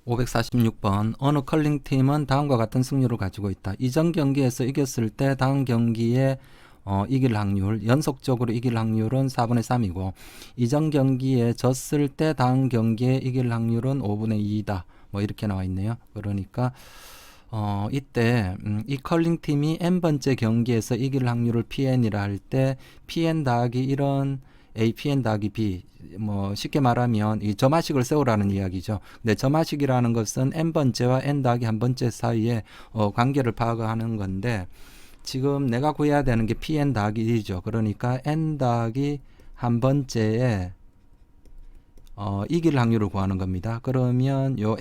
546번 어느 컬링팀은 다음과 같은 승률을 가지고 있다. 이전 경기에서 이겼을 때 다음 경기에 이길 확률, 연속적으로 이길 확률은 4분의 3이고 이전 경기에 졌을 때 다음 경기에 이길 확률은 5분의 2이다. 뭐 이렇게 나와 있네요. 그러니까 이때 이 컬링팀이 n번째 경기에서 이길 확률을 PN이라 할 때 PN 더하기 1은 A, PN 더하기 B, 뭐 쉽게 말하면 이 점화식을 세우라는 이야기죠. 근데 점화식이라는 것은 n번째와 n 더하기 한 번째 사이에 관계를 파악하는 건데 지금 내가 구해야 되는 게 PN 더하기 1이죠. 그러니까 n 더하기 한 번째에 이길 확률을 구하는 겁니다. 그러면 요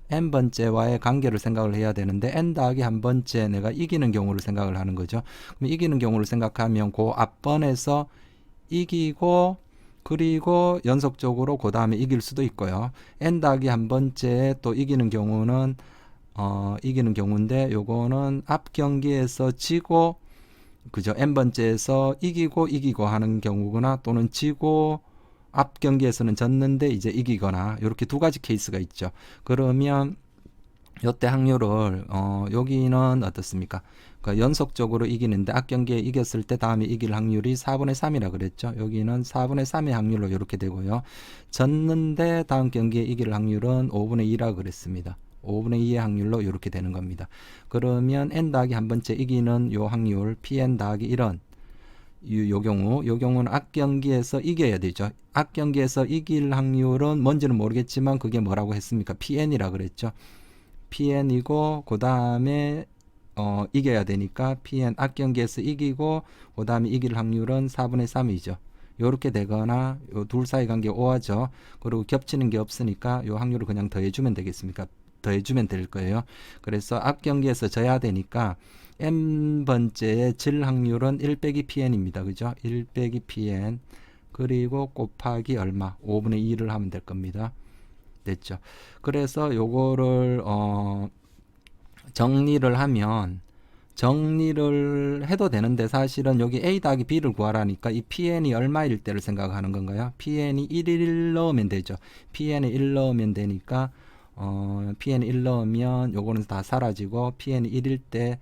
n번째와의 관계를 생각을 해야 되는데 n 더하기 한 번째 내가 이기는 경우를 생각을 하는 거죠. 그럼 이기는 경우를 생각하면 그 앞번에서 이기고 그리고 연속적으로 그 다음에 이길 수도 있고요. n 더하기 한 번째에 또 이기는 경우는 이기는 경우인데 요거는 앞 경기에서 지고 그죠? n번째에서 이기고 하는 경우거나 또는 지고 앞 경기에서는 졌는데 이제 이기거나 이렇게 두 가지 케이스가 있죠. 그러면 요때 확률을 여기는 어떻습니까? 그러니까 연속적으로 이기는데 앞 경기에 이겼을 때 다음에 이길 확률이 4분의 3이라 그랬죠. 여기는 4분의 3의 확률로 이렇게 되고요. 졌는데 다음 경기에 이길 확률은 5분의 2라 그랬습니다. 5분의 2의 확률로 이렇게 되는 겁니다. 그러면 n 더하기 한 번째 이기는 요 확률 pn 더하기 1은 요 경우는 앞 경기에서 이겨야 되죠. 앞 경기에서 이길 확률은 뭔지는 모르겠지만 그게 뭐라고 했습니까? PN이라 그랬죠. PN이고 그 다음에 이겨야 되니까 PN 앞 경기에서 이기고 그 다음에 이길 확률은 4분의 3이죠. 요렇게 되거나 요 둘 사이 관계 5하죠. 그리고 겹치는 게 없으니까 요 확률을 그냥 더해주면 되겠습니까? 더해주면 될 거예요. 그래서 앞 경기에서 져야 되니까 n번째의 질 확률은 1 빼기 PN입니다. 그죠? 1 빼기 PN 그리고 곱하기 얼마? 5분의 2를 하면 될 겁니다. 됐죠? 그래서 요거를 정리를 하면 정리를 해도 되는데 사실은 여기 A 더하기 B를 구하라니까 이 PN이 얼마일 때를 생각하는 건가요? PN이 1 넣으면 되죠. PN이 1 넣으면 되니까 PN이 1 넣으면 요거는 다 사라지고 PN이 1일 때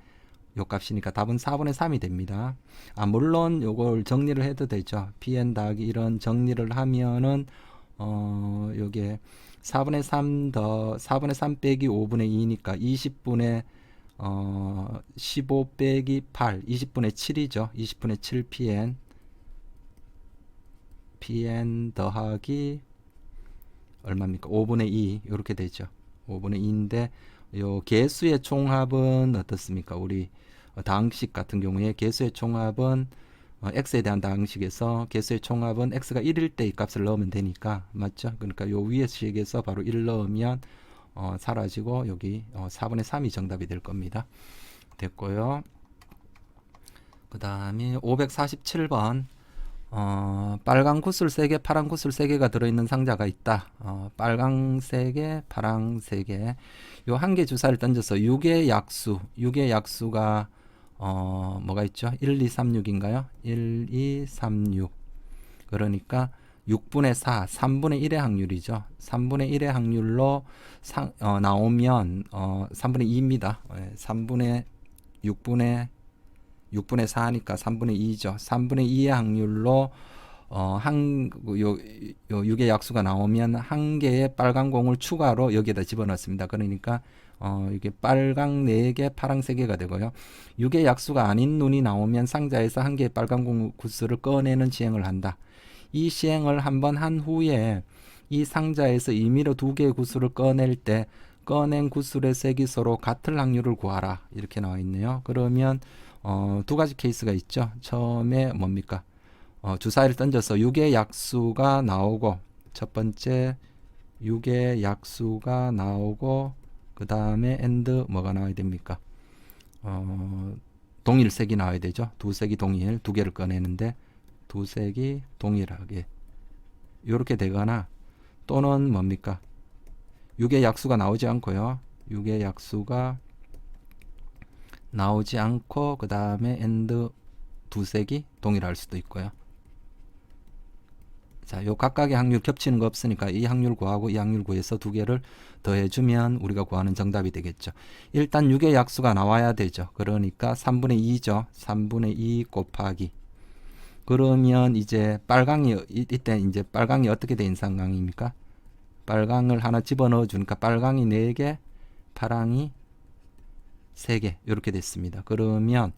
요 값이니까 답은 4분의 3이 됩니다. 물론 요걸 정리를 해도 되죠. PN 더하기 1은 정리를 하면은 요게 4분의 3 빼기 5분의 2니까 20분의 15 빼기 8 20분의 7이죠. 20분의 7 PN 더하기 얼마입니까? 5분의 2 이렇게 되죠. 5분의 2인데 요 개수의 총합은 어떻습니까? 우리 다항식 같은 경우에 개수의 총합은 x에 대한 다항식에서 개수의 총합은 x가 1일 때 이 값을 넣으면 되니까 맞죠? 그러니까 요 위에 식에서 바로 1 넣으면 사라지고 여기 4분의 3이 정답이 될 겁니다. 됐고요. 그 다음에 547번 빨간 구슬 3개, 파란 구슬 3개가 들어있는 상자가 있다. 빨강색에 파랑색에 요 한 개 주사를 던져서 6의 약수가 뭐가 있죠? 1, 2, 3, 6인가요? 1, 2, 3, 6 그러니까 6분의 4, 3분의 1의 확률이죠. 3분의 1의 확률로 나오면 3분의 2입니다. 3분의 6분의 4니까 3분의 2죠. 3분의 2의 확률로 요 6의 약수가 나오면 한 개의 빨간 공을 추가로 여기에다 집어넣습니다. 그러니까 이게 빨강 4개, 파랑 3개가 되고요. 6의 약수가 아닌 눈이 나오면 상자에서 한 개의 빨간 공 구슬을 꺼내는 시행을 한다. 이 시행을 한번 한 후에 이 상자에서 임의로 2개의 구슬을 꺼낼 때 꺼낸 구슬의 색이 서로 같을 확률을 구하라. 이렇게 나와 있네요. 그러면 두 가지 케이스가 있죠. 처음에 뭡니까? 주사위를 던져서 6의 약수가 나오고 첫 번째 6의 약수가 나오고 그 다음에 엔드 뭐가 나와야 됩니까? 동일 색이 나와야 되죠. 두 색이 동일, 두 개를 꺼내는데 두 색이 동일하게 이렇게 되거나 또는 뭡니까? 6의 약수가 나오지 않고요. 6의 약수가 나오지 않고 그 다음에 엔드 두 색이 동일할 수도 있고요. 자, 요 각각의 확률 겹치는 거 없으니까 이 확률 구하고 이 확률 구해서 두 개를 더해주면 우리가 구하는 정답이 되겠죠. 일단 6의 약수가 나와야 되죠. 그러니까 3분의 2죠. 3분의 2 곱하기. 그러면 이제 빨강이, 이때 이제 빨강이 어떻게 된 상황입니까? 빨강을 하나 집어넣어 주니까 빨강이 4개, 파랑이 3개 이렇게 됐습니다. 그러면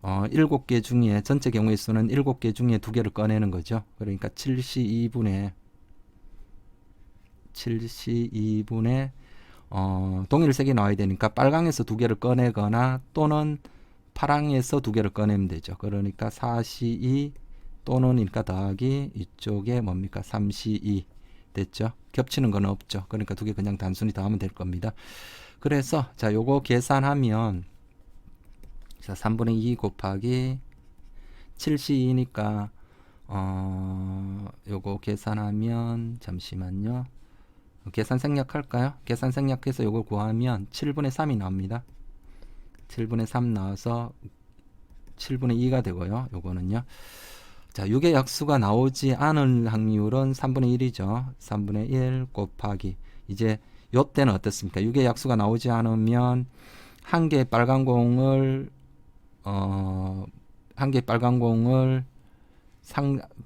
7개 중에 전체 경우의 수는 7개 중에 2개를 꺼내는 거죠. 그러니까 7C2분의 동일 색이 나와야 되니까 빨강에서 2개를 꺼내거나 또는 파랑에서 2개를 꺼내면 되죠. 그러니까 4C2 또는이니까 더하기 이쪽에 뭡니까? 3C2 됐죠. 겹치는 건 없죠. 그러니까 2개 그냥 단순히 더하면 될 겁니다. 그래서 자, 요거 계산하면 자, 3분의 2 곱하기 7C2니까 요거 계산하면 잠시만요. 계산 생략할까요? 계산 생략해서 요걸 구하면 7분의 3이 나옵니다. 7분의 3 나와서 7분의 2가 되고요. 요거는요. 자, 6의 약수가 나오지 않을 확률은 3분의 1이죠. 3분의 1 곱하기 이제 요 때는 어떻습니까? 6의 약수가 나오지 않으면 한 개의 빨간 공을 한 개의 빨간 공을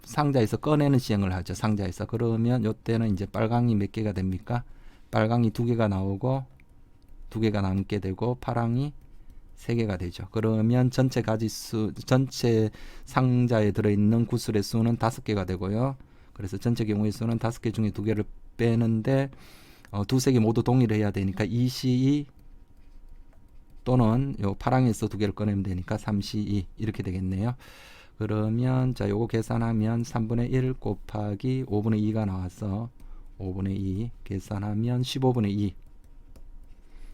상자에서 꺼내는 시행을 하죠. 상자에서. 그러면 요 때는 이제 빨강이 몇 개가 됩니까? 빨강이 2개가 나오고 2개가 남게 되고 파랑이 3개가 되죠. 그러면 전체 가지수, 전체 상자에 들어있는 구슬의 수는 5개가 되고요. 그래서 전체 경우의 수는 5개 중에 2개를 빼는데 두세 개 모두 동일해야 되니까 2C2 또는 요 파랑에서 2개를 꺼내면 되니까 3C2 이렇게 되겠네요. 그러면 자, 요거 계산하면 3분의 1 곱하기 5분의 2가 나와서 5분의 2 계산하면 15분의 2.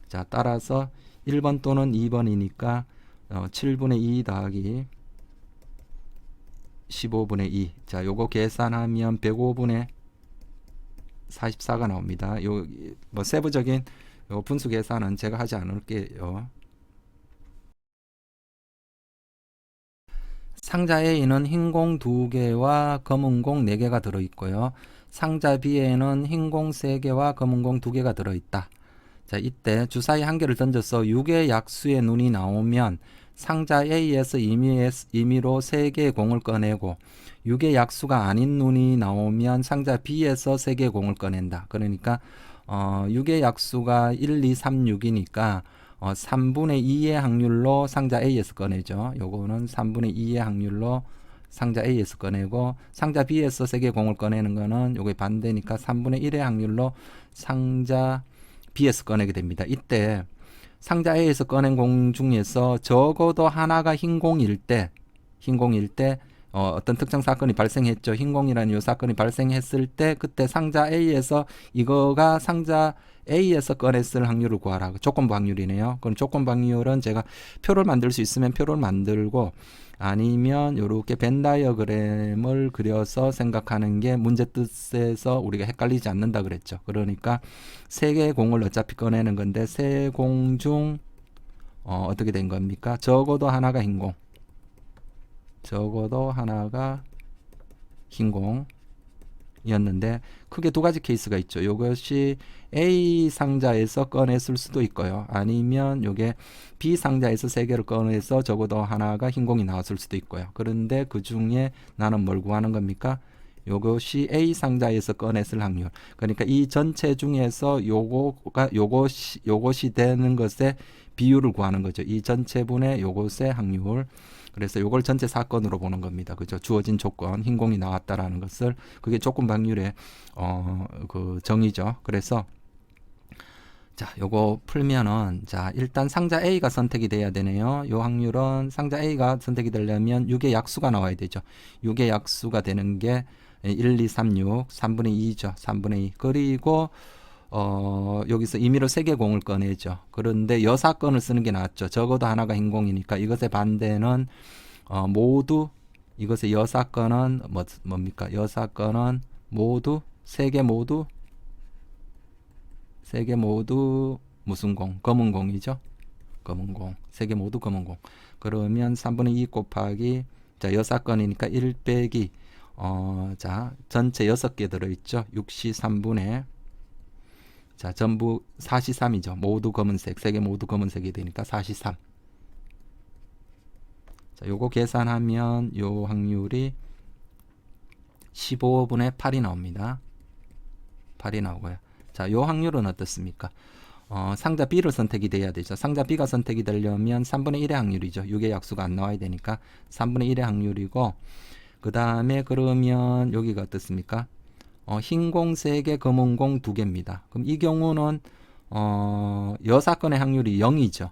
자, 따라서 1번 또는 2번이니까 7분의 2 더하기 15분의 2. 자, 요거 계산하면 105분의 44가 나옵니다. 요 뭐 세부적인 요 분수 계산은 제가 하지 않을게요. 상자 A는 흰 공 2개와 검은 공 4개가 들어있고요. 상자 B에는 흰 공 3개와 검은 공 2개가 들어있다. 자, 이때 주사위 한 개를 던져서 6의 약수의 눈이 나오면 상자 A에서 임의로 3개의 공을 꺼내고 6의 약수가 아닌 눈이 나오면 상자 B에서 3개의 공을 꺼낸다. 그러니까 6의 약수가 1, 2, 3, 6이니까 3분의 2의 확률로 상자 A에서 꺼내죠. 요거는 3분의 2의 확률로 상자 A에서 꺼내고 상자 B에서 3개 공을 꺼내는 거는 요게 반대니까 3분의 1의 확률로 상자 B에서 꺼내게 됩니다. 이때 상자 A에서 꺼낸 공 중에서 적어도 하나가 흰 공일 때 어떤 특정 사건이 발생했죠. 흰 공이라는 요 사건이 발생했을 때 그때 상자 A에서 이거가 상자 A에서 꺼냈을 확률을 구하라. 조건부 확률이네요. 그럼 조건부 확률은 제가 표를 만들 수 있으면 표를 만들고 아니면 이렇게 벤 다이어그램을 그려서 생각하는 게 문제 뜻에서 우리가 헷갈리지 않는다 그랬죠. 그러니까 세 개의 공을 어차피 꺼내는 건데 세 공 중 어떻게 된 겁니까? 적어도 하나가 흰 공. 적어도 하나가 흰 공이었는데 크게 두 가지 케이스가 있죠. 이것이 A 상자에서 꺼냈을 수도 있고요. 아니면 이게 B 상자에서 세 개를 꺼내서 적어도 하나가 흰 공이 나왔을 수도 있고요. 그런데 그 중에 나는 뭘 구하는 겁니까? 요것이 A 상자에서 꺼냈을 확률. 그러니까 이 전체 중에서 요것이 되는 것의 비율을 구하는 거죠. 이 전체분의 요것의 확률. 그래서 요걸 전체 사건으로 보는 겁니다. 그죠? 주어진 조건, 흰 공이 나왔다라는 것을 그게 조건 확률의 그 정의죠. 그래서 자, 요거 풀면은 자, 일단 상자 A가 선택이 돼야 되네요. 요 확률은 상자 A가 선택이 되려면 6의 약수가 나와야 되죠. 6의 약수가 되는 게 1, 2, 3, 6, 3분의 2죠. 3분의 2. 그리고 여기서 임의로 3개 공을 꺼내죠. 그런데 여사건을 쓰는 게 낫죠. 적어도 하나가 흰 공이니까 이것의 반대는 모두 이것의 여사건은 뭡니까? 여사건은 모두 3개 모두 무슨 공? 검은 공이죠. 검은 공. 3개 모두 검은 공. 그러면 3분의 2 곱하기 자, 여사건이니까 1 빼기 자, 전체 6개 들어있죠. 6시 3분의 자, 전부 43이죠. 모두 검은색, 3개 모두 검은색이 되니까 43. 자, 요거 계산하면 요 확률이 15분의 8이 나옵니다. 8이 나오고요. 자, 요 확률은 어떻습니까? 상자 B를 선택이 돼야 되죠. 상자 B가 선택이 되려면 3분의 1의 확률이죠. 6의 약수가 안 나와야 되니까 3분의 1의 확률이고, 그 다음에 그러면 여기가 어떻습니까? 흰 공 3개, 검은 공 2개입니다. 그럼 이 경우는 여사건의 확률이 0이죠.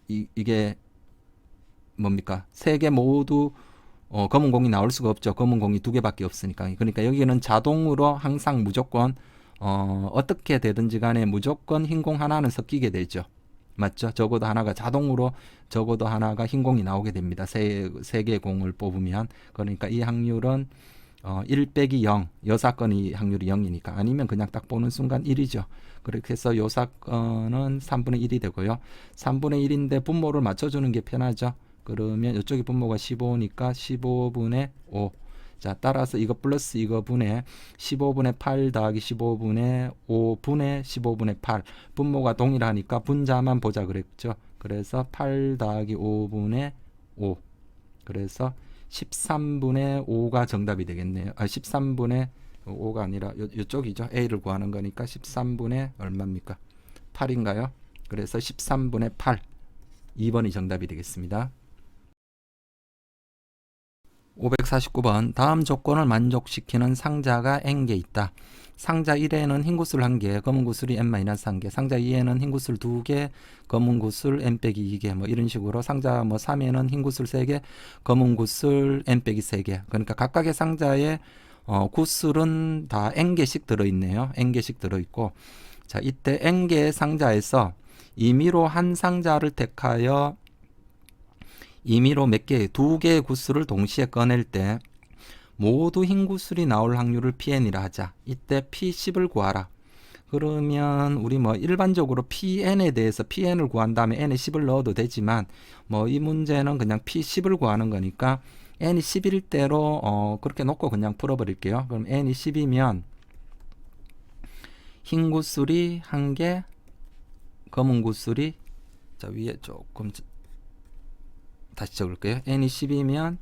이게 뭡니까? 3개 모두 검은 공이 나올 수가 없죠. 검은 공이 2개밖에 없으니까. 그러니까 여기는 자동으로 항상 무조건 어떻게 되든지 간에 무조건 흰 공 하나는 섞이게 되죠. 맞죠? 적어도 하나가 자동으로 적어도 하나가 흰 공이 나오게 됩니다. 세 개의 공을 뽑으면. 그러니까 이 확률은 1 빼기 0, 여 사건이 확률이 0이니까 아니면 그냥 딱 보는 순간 1이죠. 그렇게 해서 요 사건은 3분의 1이 되고요. 3분의 1인데 분모를 맞춰주는 게 편하죠. 그러면 이쪽이 분모가 15니까 15분의 5. 자, 따라서 이거 플러스 이거 분의 15분의 8 더하기 15분의 5분의 15분의 8. 분모가 동일하니까 분자만 보자 그랬죠. 그래서 8 더하기 5분의 5. 그래서 13분의 5가 정답이 되겠네요. 13분의 5가 아니라 이쪽이죠. A를 구하는 거니까 13분의 얼마입니까? 8인가요? 그래서 13분의 8. 2번이 정답이 되겠습니다. 549번 다음 조건을 만족시키는 상자가 n개 있다. 상자 1에는 흰 구슬 1개, 검은 구슬이 n-1개, 상자 2에는 흰 구슬 2개, 검은 구슬 n-2개, 뭐 이런 식으로 상자 뭐 3에는 흰 구슬 3개, 검은 구슬 n-3개. 그러니까 각각의 상자에 구슬은 다 n개씩 들어있네요. n개씩 들어있고, 자, 이때 n개의 상자에서 임의로 한 상자를 택하여 임의로 몇 개, 2개의 구슬을 동시에 꺼낼 때 모두 흰 구슬이 나올 확률을 Pn이라 하자. 이때 P10을 구하라. 그러면 우리 뭐 일반적으로 Pn에 대해서 Pn을 구한 다음에 n에 10을 넣어도 되지만 뭐 이 문제는 그냥 P10을 구하는 거니까 n이 10일 대로 그렇게 놓고 그냥 풀어버릴게요. 그럼 n이 10이면 흰 구슬이 1개, 검은 구슬이 자 위에 조금 다시 적을게요. n이 10이면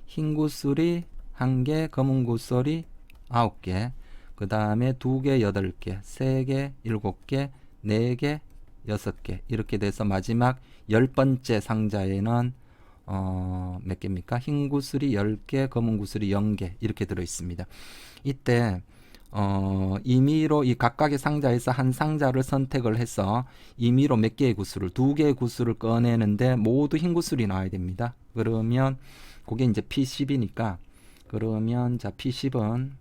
흰 구슬이 1개, 검은 구슬이 9개, 그 다음에 2개 8개, 3개 7개, 4개 6개 이렇게 돼서 마지막 10번째 상자에는 몇 개입니까? 흰 구슬이 10개, 검은 구슬이 0개 이렇게 들어있습니다. 이때 임의로 이 각각의 상자에서 한 상자를 선택을 해서 임의로 몇 개의 구슬을 2개의 구슬을 꺼내는데 모두 흰 구슬이 나와야 됩니다. 그러면 그게 이제 P10이니까 그러면 자 P10은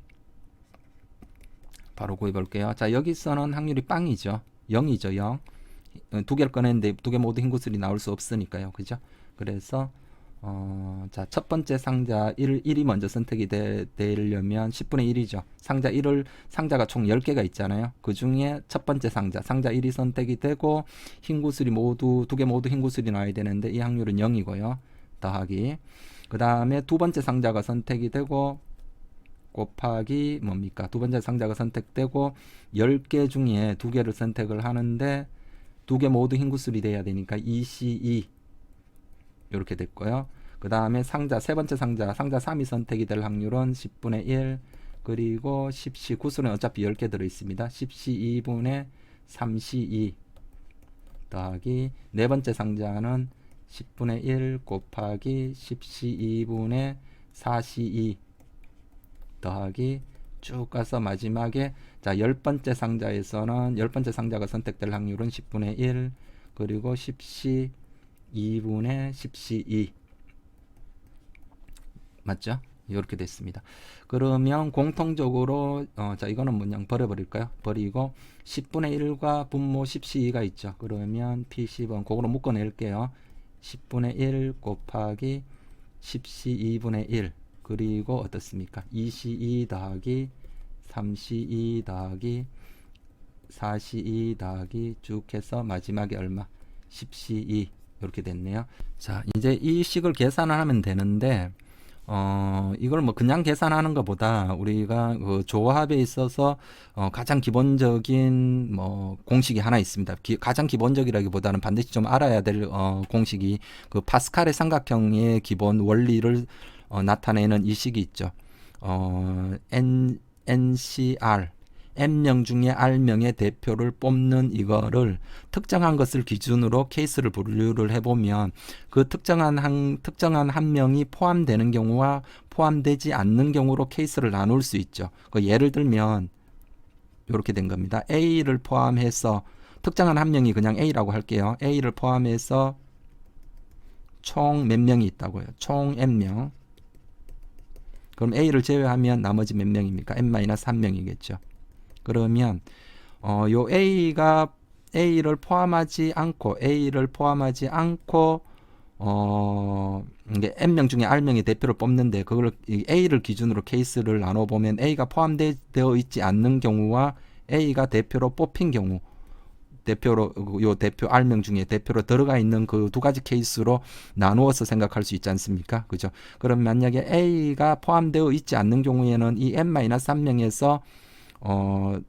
바로 구해 볼게요. 자, 여기서는 확률이 빵이죠. 0이죠. 0. 2개를 꺼냈는데 2개 모두 흰 구슬이 나올 수 없으니까요. 그죠? 그래서 자, 첫 번째 상자 1이 먼저 선택이 되려면 10분의 1이죠. 상자가 총 10개가 있잖아요. 그 중에 첫 번째 상자 1이 선택이 되고 흰 구슬이 모두 2개 모두 흰 구슬이 나와야 되는데 이 확률은 0이고요. 더하기 그 다음에 두 번째 상자가 선택이 되고 곱하기 뭡니까? 두 번째 상자가 선택되고 10개 중에 2개를 선택을 하는데 2개 모두 흰 구슬이 돼야 되니까 2C2 이렇게 됐고요. 그 다음에 세 번째 상자 3이 선택이 될 확률은 10분의 1 그리고 10C 구슬은 어차피 10개 들어있습니다. 10C 2분의 3C2 더하기 네 번째 상자는 10분의 1 곱하기 10C 2분의 4C2 더하기 쭉 가서 마지막에 자 10번째 상자가 선택될 확률은 10분의 1 그리고 10C 2분의 10C2 맞죠? 이렇게 됐습니다. 그러면 공통적으로 자 이거는 그냥 버려버릴까요? 버리고 10분의 1과 분모 10C2가 있죠. 그러면 P10은 그거로 묶어낼게요. 10분의 1 곱하기 10C2분의 1 그리고 어떻습니까? 2C2 더하기 3C2 더하기 4C2 더하기 쭉 해서 마지막에 얼마? 10C2 이렇게 됐네요. 자, 이제 이 식을 계산을 하면 되는데 이걸 뭐 그냥 계산하는 것보다 우리가 그 조합에 있어서 가장 기본적인 뭐 공식이 하나 있습니다. 가장 기본적이라기보다는 반드시 좀 알아야 될 공식이 그 파스칼의 삼각형의 기본 원리를 나타내는 이 식이 있죠. NCR N명 중에 R명의 대표를 뽑는 이거를 특정한 것을 기준으로 케이스를 분류를 해보면 그 특정한 한 명이 포함되는 경우와 포함되지 않는 경우로 케이스를 나눌 수 있죠. 그 예를 들면 이렇게 된 겁니다. A를 포함해서 특정한 한 명이 그냥 A라고 할게요. A를 포함해서 총 몇 명이 있다고요. 총 N명. 그럼 A를 제외하면 나머지 몇 명입니까? N-1명이겠죠. 그러면 요 A를 포함하지 않고 이게 N명 중에 R명의 대표를 뽑는데 그걸 A를 기준으로 케이스를 나눠 보면 A가 포함되어 있지 않는 경우와 A가 대표로 뽑힌 경우 요 대표 R명 중에 대표로 들어가 있는 그 두 가지 케이스로 나누어서 생각할 수 있지 않습니까? 그죠? 그럼 만약에 A가 포함되어 있지 않는 경우에는 이 N-3명에서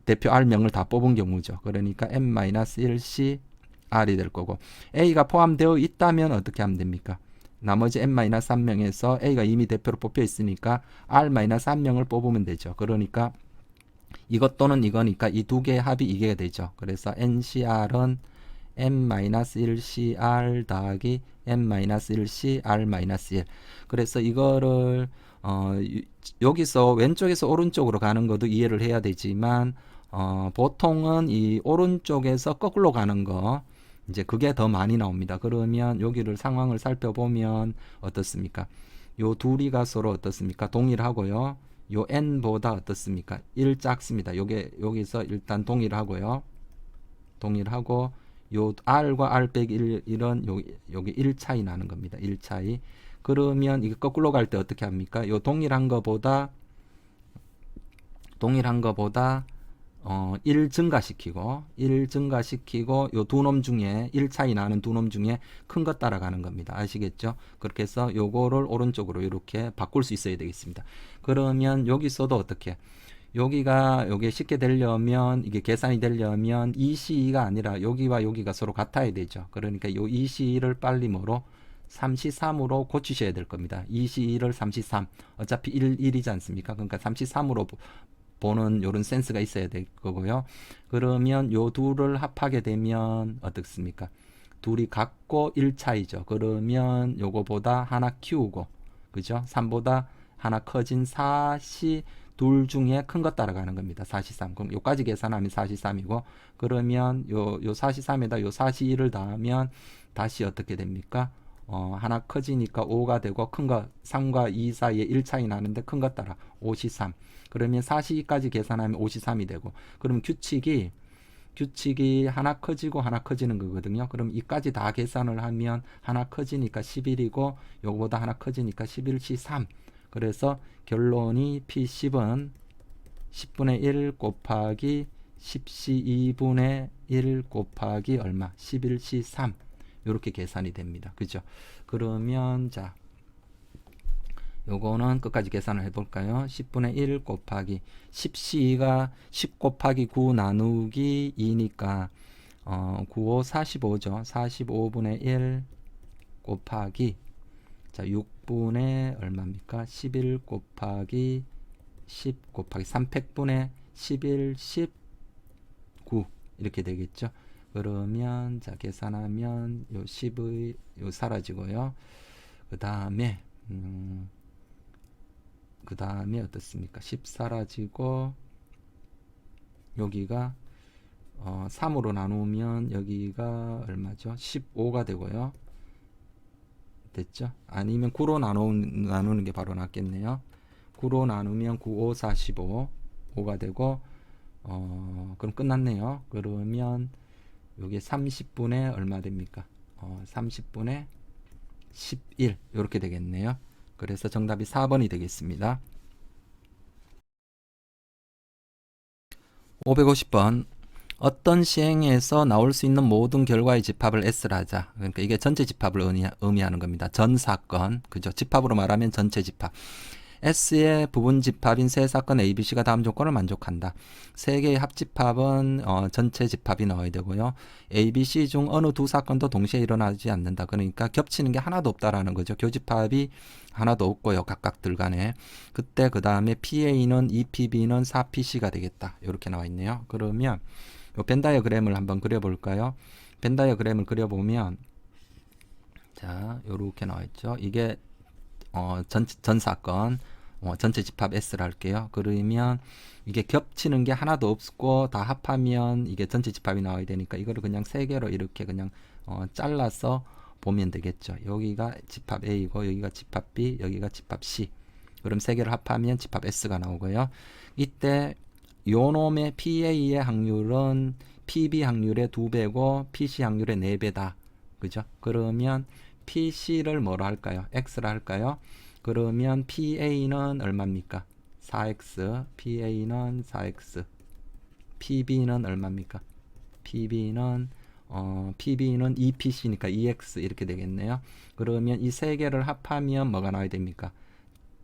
대표 R명을 다 뽑은 경우죠. 그러니까 N-1C R이 될 거고 A가 포함되어 있다면 어떻게 하면 됩니까? 나머지 N-3명에서 A가 이미 대표로 뽑혀 있으니까 R-3명을 뽑으면 되죠. 그러니까 이것 또는 이거니까 이 두 개의 합이 이게 되죠. 그래서 NCR은 N-1CR 더하기 N-1C R-1. 그래서 이거를 여기서 왼쪽에서 오른쪽으로 가는 것도 이해를 해야 되지만 보통은 이 오른쪽에서 거꾸로 가는 거 이제 그게 더 많이 나옵니다. 그러면 여기를 상황을 살펴보면 어떻습니까? 요 둘이가 서로 어떻습니까? 동일하고요. 요 n보다 어떻습니까? 1 작습니다. 여기서 일단 동일하고요. 동일하고 요 r과 r 빼기 1은 여기 1 차이 나는 겁니다. 1 차이. 그러면 이게 거꾸로 갈 때 어떻게 합니까? 요 동일한 거보다 1 증가시키고 요 두 놈 중에 1 차이 나는 두 놈 중에 큰 거 따라가는 겁니다. 아시겠죠? 그렇게 해서 요거를 오른쪽으로 이렇게 바꿀 수 있어야 되겠습니다. 그러면 여기서도 어떻게 요게 쉽게 되려면 이게 계산이 되려면 EC가 아니라 여기와 여기가 서로 같아야 되죠. 그러니까 요 EC를 빨리 뭐로 33으로 고치셔야 될 겁니다. EC를 33 어차피 1이지 않습니까? 그러니까 33으로 보는 요런 센스가 있어야 될 거고요. 그러면 요 둘을 합하게 되면 어떻습니까? 둘이 같고 1 차이죠. 그러면 요거보다 하나 키우고 그죠? 3보다 하나 커진 4시 둘 중에 큰 것 따라가는 겁니다. 43. 그럼 요까지 계산하면 43이고 그러면 요 43에다 요 41을 더하면 다시 어떻게 됩니까? 하나 커지니까 5가 되고 큰 거 3과 2 사이에 1 차이 나는데 큰 것 따라 53. 그러면 42까지 계산하면 53이 되고 그럼 규칙이 하나 커지고 하나 커지는 거거든요. 그럼 이까지 다 계산을 하면 하나 커지니까 11이고 요거보다 하나 커지니까 11C 3. 그래서 결론이 P10은 10분의 1 곱하기 10C 2분의 1 곱하기 얼마? 11C 3. 이렇게 계산이 됩니다. 그죠? 그러면 자 요거는 끝까지 계산을 해볼까요? 10분의 1 곱하기 10C가 10 곱하기 9 나누기 2니까 9, 5, 45죠. 45분의 1 곱하기 자 6분의 얼마입니까? 11 곱하기 10 곱하기 300분의 11, 19 이렇게 되겠죠. 그러면 자 계산하면 요 10의 요 사라지고요. 그 다음에 어떻습니까? 10 사라지고 여기가 3으로 나누면 여기가 얼마죠? 15가 되고요. 됐죠? 아니면 9로 나누는 게 바로 낫겠네요. 9로 나누면 9, 5, 45 5가 되고 그럼 끝났네요. 그러면 요게 30분의 얼마 됩니까? 30분의 11 이렇게 되겠네요. 그래서 정답이 4번이 되겠습니다. 550번 어떤 시행에서 나올 수 있는 모든 결과의 집합을 S라 하자. 그러니까 이게 전체 집합을 의미하는 겁니다. 전 사건, 그죠? 집합으로 말하면 전체 집합. S의 부분 집합인 세 사건 ABC가 다음 조건을 만족한다. 세 개의 합집합은 전체 집합이 나와야 되고요. ABC 중 어느 두 사건도 동시에 일어나지 않는다. 그러니까 겹치는 게 하나도 없다라는 거죠. 교집합이 하나도 없고요. 각각들 간에. 그때 그 다음에 PA는 2PB는 4PC가 되겠다. 이렇게 나와 있네요. 그러면 요 벤 다이어그램을 한번 그려볼까요? 벤 다이어그램을 그려보면 자, 요렇게 나와 있죠. 이게 전 사건 전체 집합 S를 할게요. 그러면 이게 겹치는 게 하나도 없고 다 합하면 이게 전체 집합이 나와야 되니까 이거를 그냥 세 개로 이렇게 그냥 잘라서 보면 되겠죠. 여기가 집합 A고 여기가 집합 B, 여기가 집합 C. 그럼 세 개를 합하면 집합 S가 나오고요. 이때 요 놈의 PA의 확률은 PB 확률의 2배고 PC 확률의 4배다. 그죠? 그러면 PC를 뭐로 할까요? X라 할까요? 그러면 PA는 얼마입니까? 4X, PA는 4X, PB는 얼마입니까? PB는 2PC니까 2X 이렇게 되겠네요. 그러면 이 세 개를 합하면 뭐가 나와야 됩니까?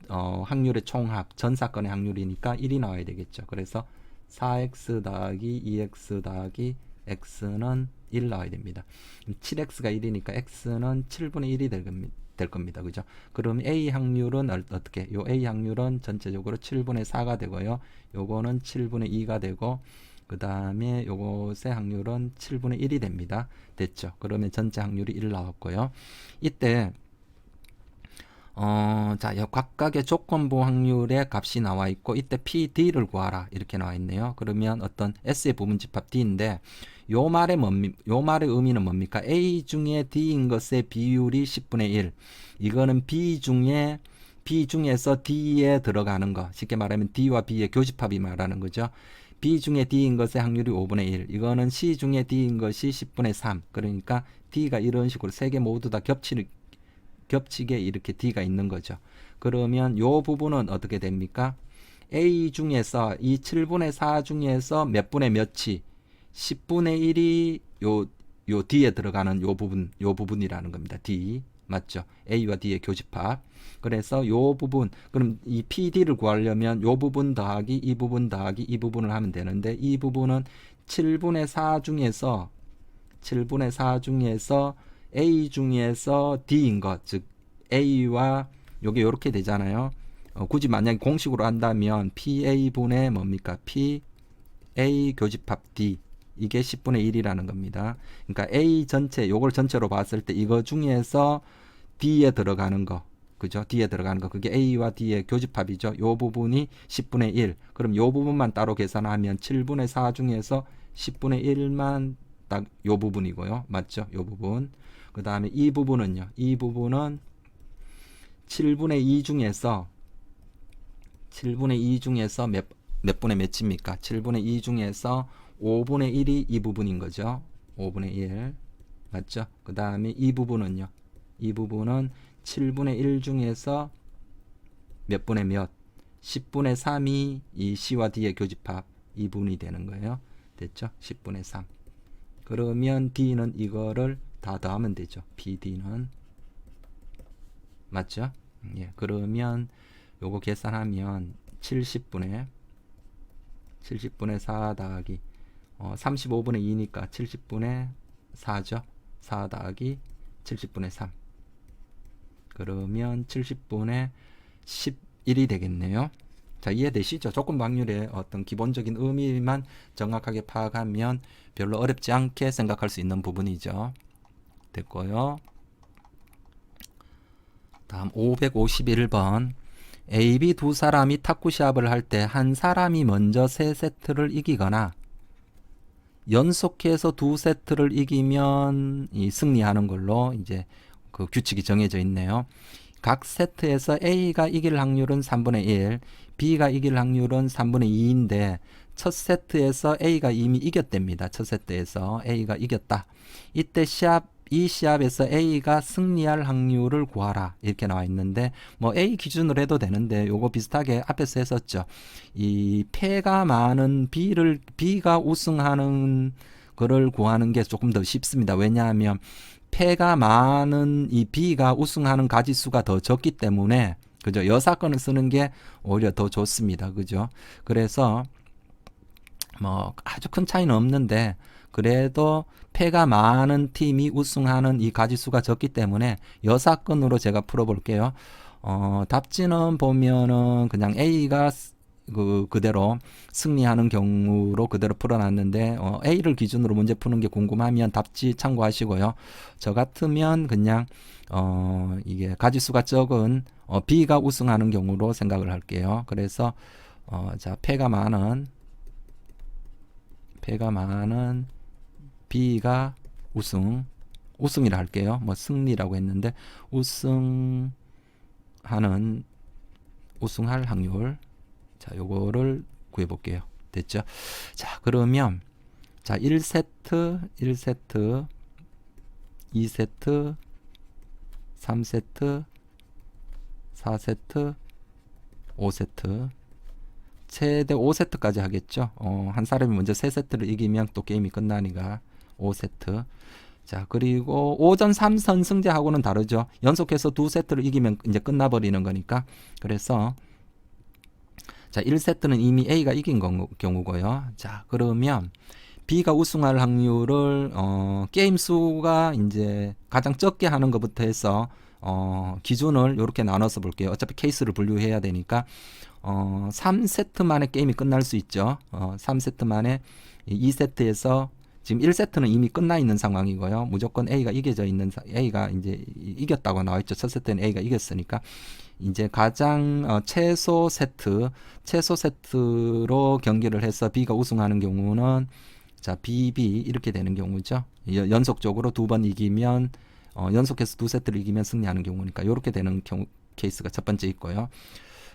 확률의 총합, 전 사건의 확률이니까 1이 나와야 되겠죠. 그래서 4X 더하기 2X 더하기 X는 1 나와야 됩니다. 7X가 1이니까 X는 7분의 1이 될 겁니다. 그죠? 그럼 A 확률은 어떻게? 요 A 확률은 전체적으로 7분의 4가 되고요. 요거는 7분의 2가 되고 그 다음에 요것의 확률은 7분의 1이 됩니다. 됐죠? 그러면 전체 확률이 1 나왔고요. 이때 자, 각각의 조건부 확률의 값이 나와 있고 이때 PD를 구하라 이렇게 나와 있네요. 그러면 어떤 S의 부분 집합 D인데 요 말의 의미는 뭡니까? A 중에 D인 것의 비율이 10분의 1. 이거는 B 중에서 D에 들어가는 거. 쉽게 말하면 D와 B의 교집합이 말하는 거죠. B 중에 D인 것의 확률이 5분의 1. 이거는 C 중에 D인 것이 10분의 3. 그러니까 D가 이런 식으로 세 개 모두 다 겹치게 이렇게 D가 있는 거죠. 그러면 요 부분은 어떻게 됩니까? A 중에서 이 7분의 4 중에서 몇 분의 몇이 10분의 1이 요 D에 들어가는 요 부분이라는 겁니다. D. 맞죠? A와 D의 교집합. 그래서 요 부분, 그럼 이 PD를 구하려면 요 부분 더하기 이 부분 더하기 이 부분을 하면 되는데 이 부분은 7분의 4 중에서 A 중에서 D인 것, 즉 A와 요게 요렇게 되잖아요. 굳이 만약에 공식으로 한다면 PA분의 뭡니까? PA 교집합 D. 이게 10분의 1이라는 겁니다. 그러니까 A 전체, 요걸 전체로 봤을 때 이거 중에서 D에 들어가는 거, 그죠? D에 들어가는 거, 그게 A와 D의 교집합이죠. 요 부분이 10분의 1. 그럼 요 부분만 따로 계산하면 7분의 4 중에서 10분의 1만 딱 요 부분이고요. 맞죠? 요 부분. 그 다음에 이 부분은요. 이 부분은 7분의 2 중에서 몇 분의 몇입니까? 7분의 2 중에서 5분의 1이 이 부분인 거죠. 5분의 1. 맞죠? 그 다음에 이 부분은요. 이 부분은 7분의 1 중에서 몇 분의 몇? 10분의 3이 이 C와 D의 교집합 이 부분이 되는 거예요. 됐죠? 10분의 3. 그러면 D는 이거를 다 더하면 되죠. BD는. 맞죠? 예. 그러면 요거 계산하면 70분의 4 더하기 35분의 2니까 70분의 4죠. 4 더하기 70분의 3. 그러면 70분의 11이 되겠네요. 자, 이해되시죠? 조건 확률의 어떤 기본적인 의미만 정확하게 파악하면 별로 어렵지 않게 생각할 수 있는 부분이죠. 됐고요. 다음 551번. A, B 두 사람이 탁구 시합을 할 때 한 사람이 먼저 세 세트를 이기거나 연속해서 두 세트를 이기면 승리하는 걸로 이제 그 규칙이 정해져 있네요. 각 세트에서 A가 이길 확률은 3분의 1, B가 이길 확률은 3분의 2인데 첫 세트에서 A가 이미 이겼답니다. 첫 세트에서 A가 이겼다. 이때 시합 이 시합에서 A가 승리할 확률을 구하라 이렇게 나와 있는데 뭐 A 기준으로 해도 되는데 요거 비슷하게 앞에서 했었죠. 이 패가 많은 B가 우승하는 거를 구하는 게 조금 더 쉽습니다. 왜냐하면 패가 많은 이 B가 우승하는 가지수가 더 적기 때문에 그죠? 여사건을 쓰는 게 오히려 더 좋습니다. 그죠? 그래서 뭐 아주 큰 차이는 없는데 그래도 패가 많은 팀이 우승하는 이 가지수가 적기 때문에 여사건으로 제가 풀어볼게요. 답지는 보면은 그냥 A가 그대로 승리하는 경우로 그대로 풀어놨는데 A를 기준으로 문제 푸는 게 궁금하면 답지 참고하시고요. 저 같으면 그냥 이게 가지수가 적은 B가 우승하는 경우로 생각을 할게요. 그래서 자 패가 많은 B가 우승이라 할게요. 뭐 승리라고 했는데 우승할 확률. 자, 요거를 구해 볼게요. 됐죠? 자, 그러면 자, 1세트, 2세트, 3세트, 4세트, 5세트. 최대 5세트까지 하겠죠. 한 사람이 먼저 3세트를 이기면 또 게임이 끝나니까 5세트. 자, 그리고 5전 3선승제하고는 다르죠. 연속해서 2세트를 이기면 이제 끝나버리는 거니까. 그래서 자, 1세트는 이미 A가 이긴 경우고요. 자, 그러면 B가 우승할 확률을 게임 수가 이제 가장 적게 하는 것부터 해서 기준을 이렇게 나눠서 볼게요. 어차피 케이스를 분류해야 되니까 3세트 만에 게임이 끝날 수 있죠. 3세트 만에 2세트에서 지금 1세트는 이미 끝나 있는 상황이고요. 무조건 A가 A가 이제 이겼다고 나와 있죠. 첫 세트는 A가 이겼으니까 이제 가장 최소 세트로 경기를 해서 B가 우승하는 경우는 자, BB 이렇게 되는 경우죠. 연속적으로 2번 이기면 연속해서 2세트를 이기면 승리하는 경우니까 이렇게 되는 케이스가 첫 번째 있고요.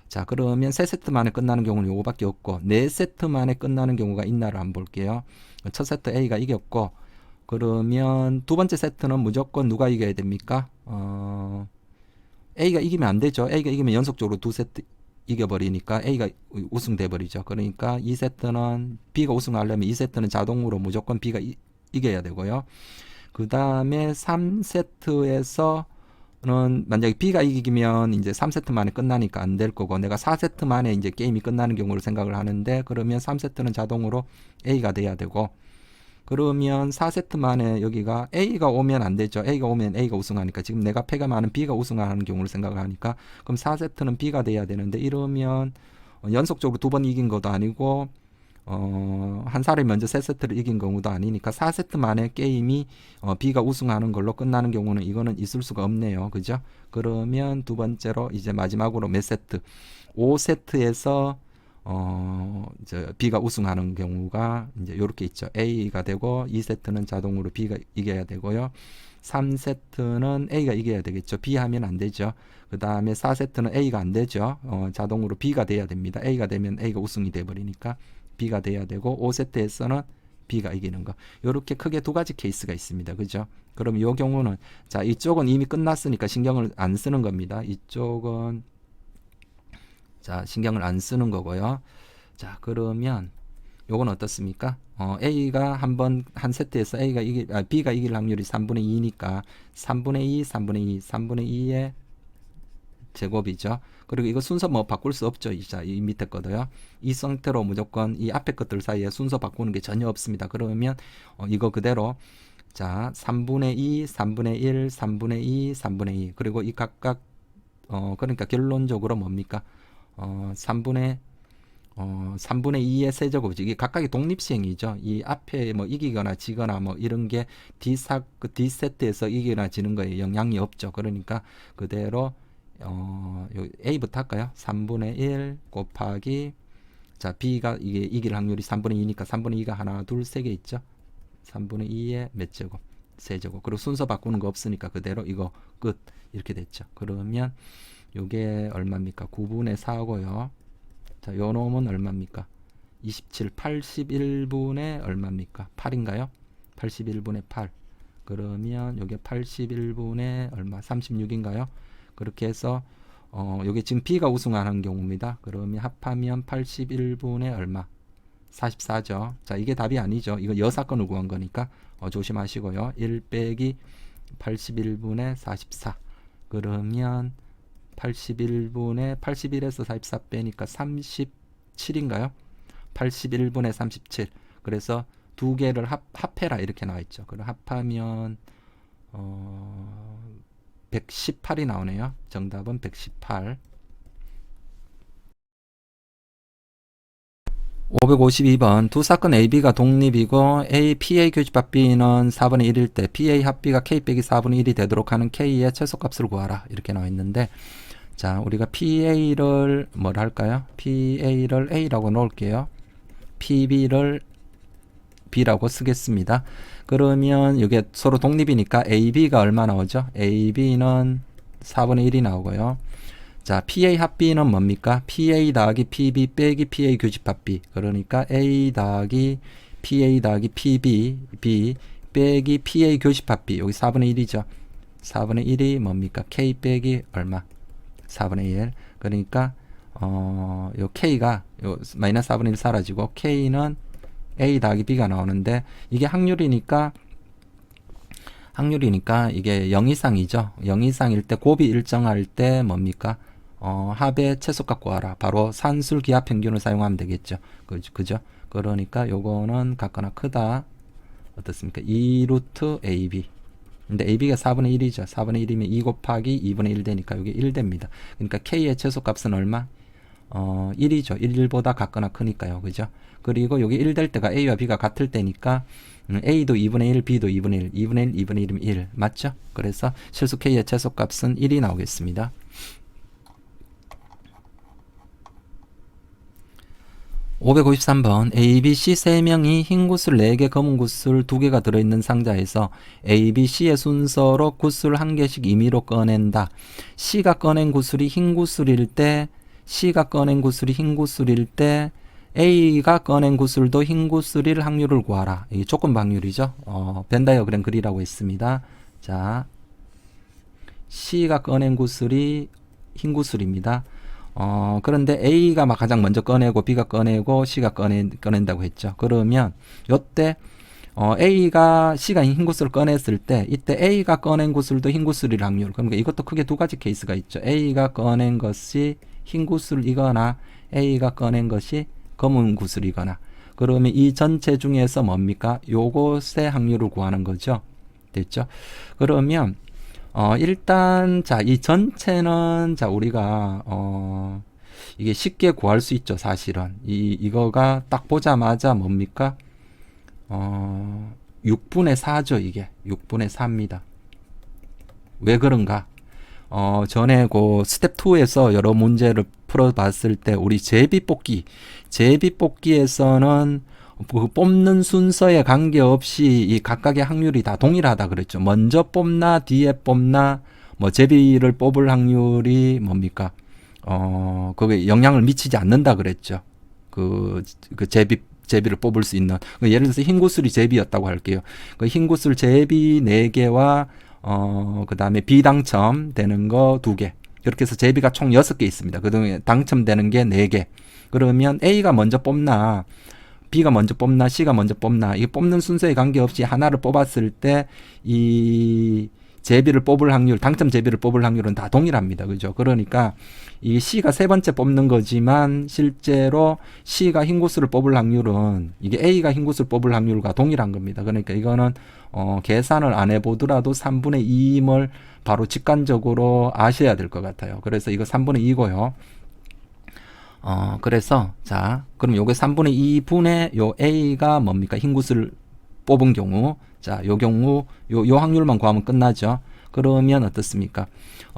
자, 그러면 3세트 만에 끝나는 경우는 요거밖에 없고 4세트 만에 끝나는 경우가 있나를 한번 볼게요. 첫 세트 A가 이겼고 그러면 두 번째 세트는 무조건 누가 이겨야 됩니까? A가 이기면 안 되죠. A가 이기면 연속적으로 2세트 이겨버리니까 A가 우승돼 버리죠. 그러니까 2세트는 B가 우승하려면 2세트는 자동으로 무조건 B가 이겨야 되고요. 그 다음에 3세트에서는 만약에 B가 이기면 이제 3세트 만에 끝나니까 안 될 거고 내가 4세트 만에 이제 게임이 끝나는 경우를 생각을 하는데 그러면 3세트는 자동으로 A가 돼야 되고 그러면 4세트 만에 여기가 A가 오면 안 되죠. A가 오면 A가 우승하니까 지금 내가 패가 많은 B가 우승하는 경우를 생각을 하니까 그럼 4세트는 B가 돼야 되는데 이러면 연속적으로 2번 이긴 것도 아니고 한 사람이 먼저 3세트를 이긴 경우도 아니니까 4세트 만에 게임이 B가 우승하는 걸로 끝나는 경우는 이거는 있을 수가 없네요. 그죠? 그러면 두 번째로 이제 마지막으로 몇 세트? 5세트에서 B가 우승하는 경우가 이제 이렇게 있죠. A가 되고 2세트는 자동으로 B가 이겨야 되고요. 3세트는 A가 이겨야 되겠죠. B 하면 안 되죠. 그 다음에 4세트는 A가 안 되죠. 자동으로 B가 돼야 됩니다. A가 되면 A가 우승이 돼버리니까 B가 돼야 되고 5세트에서는 B가 이기는 거. 이렇게 크게 두 가지 케이스가 있습니다. 그죠? 그럼 이 경우는 자 이쪽은 이미 끝났으니까 신경을 안 쓰는 겁니다. 이쪽은 자 신경을 안 쓰는 거고요. 자 그러면 요건 어떻습니까? A가 한 세트에서 B가 이길 확률이 3분의 2니까 3분의 2, 3분의 2, 3분의 2의 제곱이죠. 그리고 이거 순서 뭐 바꿀 수 없죠. 이 밑에 거도요. 이 상태로 무조건 이 앞에 것들 사이에 순서 바꾸는 게 전혀 없습니다. 그러면 이거 그대로 자 3분의 2, 3분의 1, 3분의 2, 3분의 2 그리고 이 각각 그러니까 결론적으로 뭡니까? 3분의 2의 세제곱이죠. 이게 각각의 독립시행이죠. 이 앞에 뭐 이기거나 지거나 뭐 이런 게 D세트에서 이기거나 지는 거에 영향이 없죠. 그러니까 그대로 A부터 할까요? 3분의 1 곱하기 자 B가 이게 이길 확률이 3분의 2니까 3분의 2가 하나 둘 세 개 있죠. 3분의 2의 몇 제곱? 세제곱. 그리고 순서 바꾸는 거 없으니까 그대로 이거 끝 이렇게 됐죠. 그러면 요게 얼마입니까? 9분의 4고요. 자, 요 놈은 얼마입니까? 27, 81분의 얼마입니까? 8인가요? 81분의 8. 그러면 요게 81분의 얼마? 36인가요? 그렇게 해서 요게 지금 B가 우승하는 경우입니다. 그러면 합하면 81분의 얼마? 44죠. 자, 이게 답이 아니죠. 이거 여사건을 구한 거니까 조심하시고요. 1 빼기 81분의 44. 그러면 81분의 81에서 44 빼니까 37인가요? 81분의 37. 그래서 두 개를 합해라 이렇게 나와 있죠. 그럼 합하면 118이 나오네요. 정답은 118. 552번 두 사건 AB가 독립이고 A, PA 교집합 B는 4분의 1일 때 PA 합 B가 K 빼기 4분의 1이 되도록 하는 K의 최소값을 구하라 이렇게 나와 있는데, 자, 우리가 PA를 뭘 할까요? PA를 A라고 놓을게요. PB를 B라고 쓰겠습니다. 그러면 이게 서로 독립이니까 AB가 얼마 나오죠? AB는 4분의 1이 나오고요. 자, PA 합 B는 뭡니까? PA 더하기 PB 빼기 PA 교집합 B. 그러니까 A 더하기 PA 더하기 PB B 빼기 PA 교집합 B. 여기 4분의 1이죠. 4분의 1이 뭡니까? K 빼기 얼마? 4분의 1. 그러니까 요 K가 요 마이너스 4분의 1 사라지고 K는 A 더하기 B가 나오는데, 이게 확률이니까 이게 0 이상이죠. 0 이상일 때 곱이 일정할 때 뭡니까? 합의 최소값 구하라. 바로 산술 기하 평균을 사용하면 되겠죠. 그죠? 그러니까 요거는 같거나 크다. 어떻습니까? 2루트 AB. 근데 AB가 4분의 1이죠. 4분의 1이면 2 곱하기 2분의 1 되니까 이게 1 됩니다. 그러니까 K의 최소값은 얼마? 1이죠. 1보다 같거나 크니까요. 그죠? 그리고 여기 1 될 때가 A와 B가 같을 때니까 A도 2분의 1, B도 2분의 1, 2분의 1, 2분의 1이면 1. 맞죠? 그래서 실수 K의 최소값은 1이 나오겠습니다. 553번 A, B, C 3명이 흰 구슬 4개, 검은 구슬 2개가 들어있는 상자에서 A, B, C의 순서로 구슬 1개씩 임의로 꺼낸다. C가 꺼낸 구슬이 흰 구슬일 때, C가 꺼낸 구슬이 흰 구슬일 때 A가 꺼낸 구슬도 흰 구슬일 확률을 구하라. 이게 조건 확률이죠. 벤다이어그램 그리라고 했습니다. 자, C가 꺼낸 구슬이 흰 구슬입니다. 그런데 A가 막 가장 먼저 꺼내고 B가 꺼내고 C가 꺼낸다고 했죠. 그러면 요때 C가 흰 구슬을 꺼냈을 때 이때 A가 꺼낸 구슬도 흰 구슬일 확률. 그러니까 이것도 크게 두 가지 케이스가 있죠. A가 꺼낸 것이 흰 구슬이거나 A가 꺼낸 것이 검은 구슬이거나. 그러면 이 전체 중에서 뭡니까? 요것의 확률을 구하는 거죠. 됐죠? 그러면 일단 자, 이 전체는 자, 우리가 이게 쉽게 구할 수 있죠. 사실은 이거가 딱 보자마자 뭡니까? 6분의 4죠. 이게 6분의 4입니다. 왜 그런가? 전에 그 스텝 2에서 여러 문제를 풀어봤을 때 우리 제비뽑기에서는 그 뽑는 순서에 관계없이 이 각각의 확률이 다 동일하다 그랬죠. 먼저 뽑나 뒤에 뽑나 뭐 제비를 뽑을 확률이 뭡니까? 그게 영향을 미치지 않는다 그랬죠. 그 제비를 뽑을 수 있는, 예를 들어서 흰 구슬이 제비였다고 할게요. 그 흰 구슬 제비 4개와 그 다음에 비당첨 되는 거 2개. 그렇게 해서 제비가 총 6개 있습니다. 그 다음에 당첨되는 게 4개. 그러면 A가 먼저 뽑나, B가 먼저 뽑나, C가 먼저 뽑나, 이게 뽑는 순서에 관계없이 하나를 뽑았을 때 이 제비를 뽑을 확률, 당첨 제비를 뽑을 확률은 다 동일합니다. 그죠? 그러니까 이 C가 세 번째 뽑는 거지만 실제로 C가 흰 구슬을 뽑을 확률은 이게 A가 흰 구슬을 뽑을 확률과 동일한 겁니다. 그러니까 이거는 계산을 안 해보더라도 3분의 2임을 바로 직관적으로 아셔야 될 것 같아요. 그래서 이거 3분의 2고요. 그래서 자, 그럼 요게 3분의 2분의 요 A가 뭡니까? 흰 구슬 뽑은 경우, 자, 요 경우 요 확률만 구하면 끝나죠. 그러면 어떻습니까?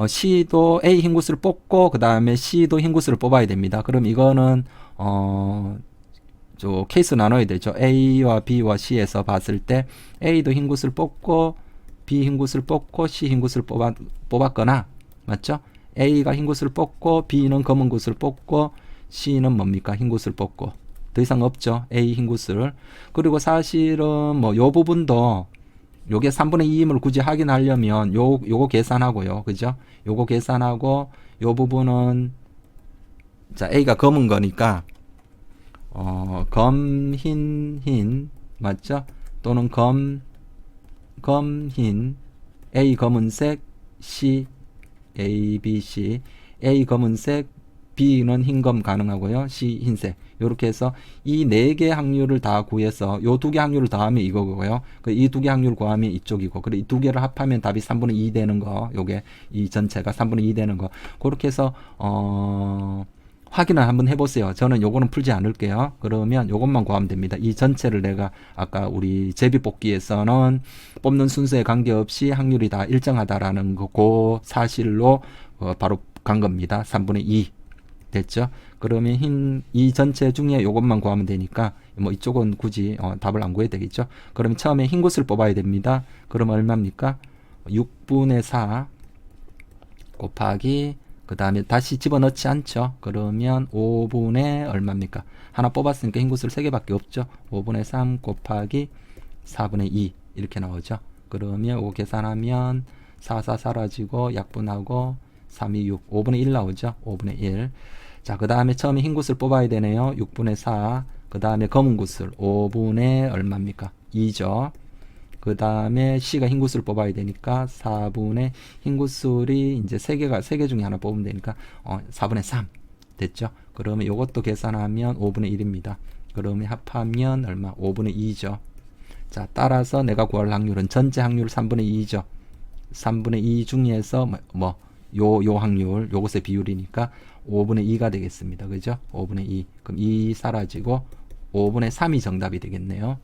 C도 A 흰 구슬을 뽑고 그 다음에 C도 흰 구슬을 뽑아야 됩니다. 그럼 이거는 저 케이스 나눠야 되죠. A와 B와 C에서 봤을 때 A도 흰 구슬 뽑고 B 흰 구슬 뽑고 C 흰 구슬 뽑았거나, 맞죠? A가 흰 구슬 뽑고 B는 검은 구슬 뽑고 C는 뭡니까? 흰 구슬 뽑고. 더 이상 없죠. A 흰 구슬. 그리고 사실은 뭐 요 부분도 요게 3분의 2임을 굳이 확인하려면 요거 계산하고요. 그죠? 요거 계산하고 요 부분은 자, A가 검은 거니까 검흰 맞죠? 또는 검흰 A 검은색 C A B C A 검은색 B는 흰검 가능하고요. C 흰색. 이렇게 해서 이 네 개 확률을 다 구해서 요 두 개 확률을 더하면 이거고요. 이 두 개 확률 구하면 이쪽이고, 그리고 이 두 개를 합하면 답이 3분의 2 되는 거. 요게 이 전체가 3분의 2 되는 거. 그렇게 해서 확인을 한번 해보세요. 저는 요거는 풀지 않을게요. 그러면 요것만 구하면 됩니다. 이 전체를 내가 아까 우리 제비뽑기에서는 뽑는 순서에 관계없이 확률이 다 일정하다라는 거, 그 사실로 바로 간 겁니다. 3분의 2. 됐죠? 그러면 이 전체 중에 요것만 구하면 되니까 뭐 이쪽은 굳이 답을 안 구해도 되겠죠? 그러면 처음에 흰 곳을 뽑아야 됩니다. 그럼 얼마입니까? 6분의 4 곱하기 그 다음에 다시 집어넣지 않죠? 그러면 5분의 얼마입니까? 하나 뽑았으니까 흰 곳을 3개밖에 없죠? 5분의 3 곱하기 4분의 2 이렇게 나오죠? 그러면 이거 계산하면 4 사라지고 약분하고 3, 2, 6, 5분의 1 나오죠? 5분의 1. 자, 그 다음에 처음에 흰 곳을 뽑아야 되네요. 6분의 4. 그 다음에 검은 곳을 5분의 얼마입니까? 2죠. 그 다음에 C가 흰 곳을 뽑아야 되니까 4분의 흰 곳술이 이제 3개 중에 하나 뽑으면 되니까 4분의 3 됐죠? 그러면 이것도 계산하면 5분의 1입니다. 그러면 합하면 얼마? 5분의 2죠. 자, 따라서 내가 구할 확률은 전체 확률 3분의 2죠. 3분의 2 중에서 요 확률, 요것의 비율이니까 5분의 2가 되겠습니다. 그죠? 5분의 2. 그럼 2 사라지고 5분의 3이 정답이 되겠네요.